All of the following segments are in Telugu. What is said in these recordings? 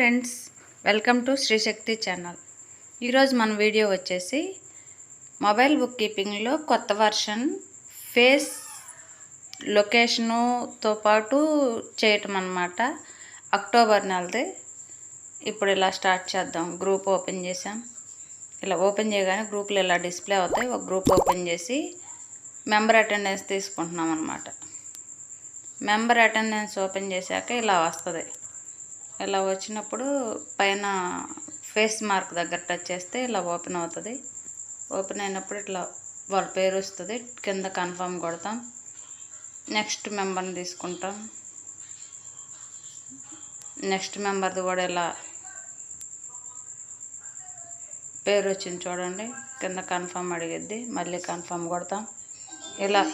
Friends, welcome to Srishakti channel. ఈరోజు మన వీడియో వచ్చేసి మొబైల్ బుక్ కీపింగ్లో కొత్త వర్షన్ ఫేస్ లొకేషనుతో పాటు చేయటం అన్నమాట. అక్టోబర్ నెలది. ఇప్పుడు ఇలా స్టార్ట్ చేద్దాం. గ్రూప్ ఓపెన్ చేసాం. ఇలా ఓపెన్ చేయగానే గ్రూప్లో ఇలా డిస్ప్లే అవుతాయి. ఒక గ్రూప్ ఓపెన్ చేసి మెంబర్ అటెండెన్స్ తీసుకుంటున్నాం అన్నమాట. మెంబర్ అటెండెన్స్ ఓపెన్ చేశాక ఇలా వస్తుంది. ఇలా వచ్చినప్పుడు పైన ఫేస్ మార్క్ దగ్గర టచ్ చేస్తే ఇలా ఓపెన్ అవుతుంది. ఓపెన్ అయినప్పుడు ఇట్లా వాళ్ళ పేరు వస్తుంది. కింద కన్ఫర్మ్ కొడతాం. నెక్స్ట్ మెంబర్ని తీసుకుంటాం. నెక్స్ట్ మెంబర్ది కూడా ఇలా పేరు వచ్చింది చూడండి. కింద కన్ఫర్మ్ అడిగిద్ది. మళ్ళీ కన్ఫర్మ్ కొడతాం. ఇలా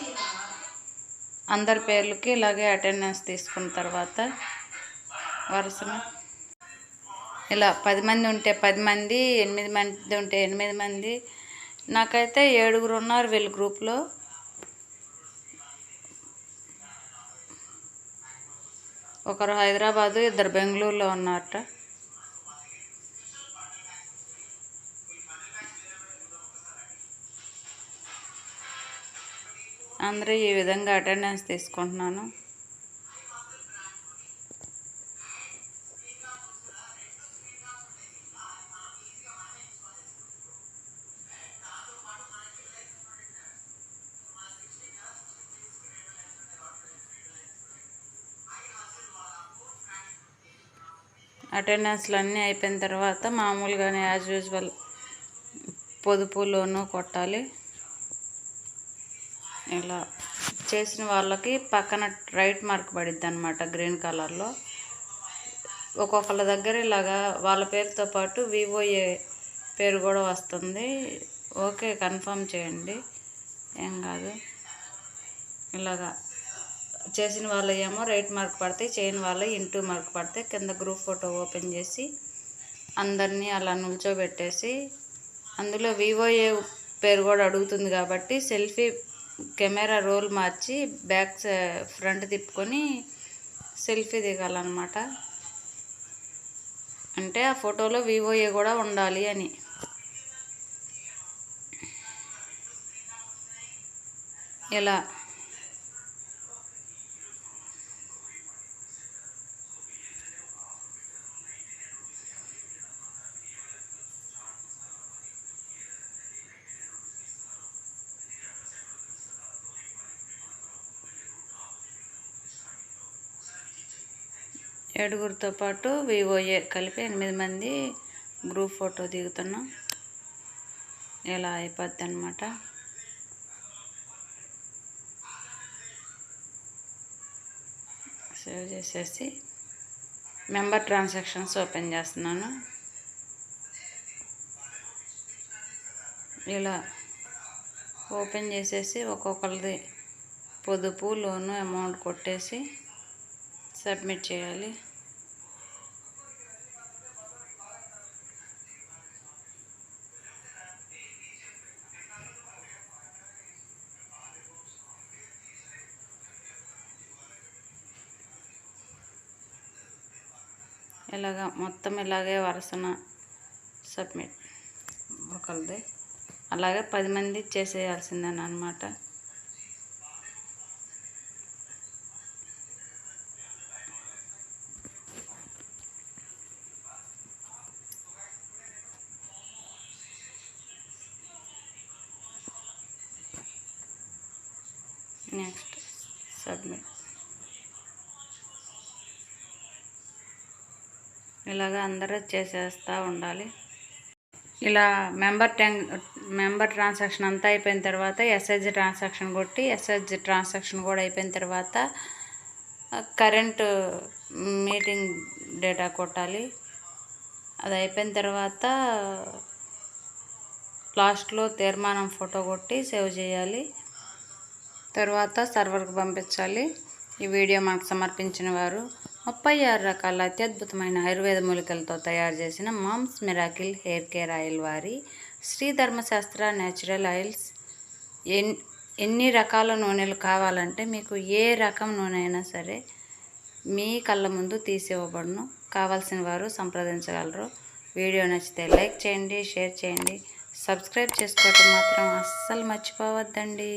అందరి పేర్లకి ఇలాగే అటెండెన్స్ తీసుకున్న తర్వాత వరుసన ఇలా 10 మంది ఉంటే 10 మంది, 8 మంది ఉంటే 8 మంది. నాకైతే 7 ఉన్నారు వీళ్ళ గ్రూప్లో. ఒకరు హైదరాబాదు, 2 బెంగళూరులో ఉన్నారట. అందరూ ఈ విధంగా అటెండెన్స్ తీసుకుంటున్నాను. అటెండెన్స్లు అన్నీ అయిపోయిన తర్వాత మామూలుగానే యాజ్ యూజువల్ పొదుపు లోను కొట్టాలి. ఇలా చేసిన వాళ్ళకి పక్కన రైట్ మార్క్ పడిద్ది అనమాట, గ్రీన్ కలర్లో. ఒక్కొక్కళ్ళ దగ్గర ఇలాగా వాళ్ళ పేరుతో పాటు వివోఏ పేరు కూడా వస్తుంది. ఓకే, కన్ఫర్మ్ చేయండి, ఏం కాదు. ఇలాగా చేసిన వాళ్ళు ఏమో రైట్ మార్క్ పడతాయి, చేయని వాళ్ళు ఇంటూ మార్క్ పడతాయి. కింద గ్రూప్ ఫోటో ఓపెన్ చేసి అందరినీ అలా నిల్చోబెట్టేసి, అందులో వివోఏ పేరు కూడా అడుగుతుంది కాబట్టి సెల్ఫీ కెమెరా రోల్ మార్చి బ్యాక్ ఫ్రంట్ తిప్పుకొని సెల్ఫీ దిగాలన్నమాట. అంటే ఆ ఫోటోలో వివోఏ కూడా ఉండాలి అని. ఇలా ఏడుగురితో పాటు వివోఏ కలిపి 8 మంది గ్రూప్ ఫోటో దిగుతున్నాం. ఇలా అయిపోద్ది అనమాట. సేవ్ చేసేసి మెంబర్ ట్రాన్సాక్షన్స్ ఓపెన్ చేస్తున్నాను. ఇలా ఓపెన్ చేసేసి ఒక్కొక్కరిది పొదుపు లోను అమౌంట్ కొట్టేసి సబ్మిట్ చేయాలి. ఇలాగా మొత్తం ఇలాగే వరుసన సబ్మిట్ ఒకరిది. అలాగే 10 మంది చేసేయాల్సిందని అనమాట. Next submit. ఇలాగా అందరూ చేసేస్తూ ఉండాలి. ఇలా మెంబర్ ట్రాన్సాక్షన్ అంతా అయిపోయిన తర్వాత ఎస్హెచ్ ట్రాన్సాక్షన్ కొట్టి, ఎస్హెచ్ ట్రాన్సాక్షన్ కూడా అయిపోయిన తర్వాత కరెంట్ మీటింగ్ డేటా కొట్టాలి. అది అయిపోయిన తర్వాత లాస్ట్లో తీర్మానం ఫోటో కొట్టి సేవ్ చేయాలి. తర్వాత సర్వర్కి పంపించాలి. ఈ వీడియో మనకు సమర్పించిన వారు 36 రకాల అత్యద్భుతమైన ఆయుర్వేద మూలికలతో తయారు చేసిన mom's miracle hair care oil వారి శ్రీ ధర్మశాస్త్ర న్యాచురల్ ఆయిల్స్. ఎన్ని రకాల నూనెలు కావాలంటే మీకు ఏ రకం నూనె అయినా సరే మీ కళ్ళ ముందు తీసివ్వబడును. కావాల్సిన వారు సంప్రదించగలరు. వీడియో నచ్చితే లైక్ చేయండి, షేర్ చేయండి, సబ్స్క్రైబ్ చేసుకోవటం మాత్రం అస్సలు మర్చిపోవద్దండి.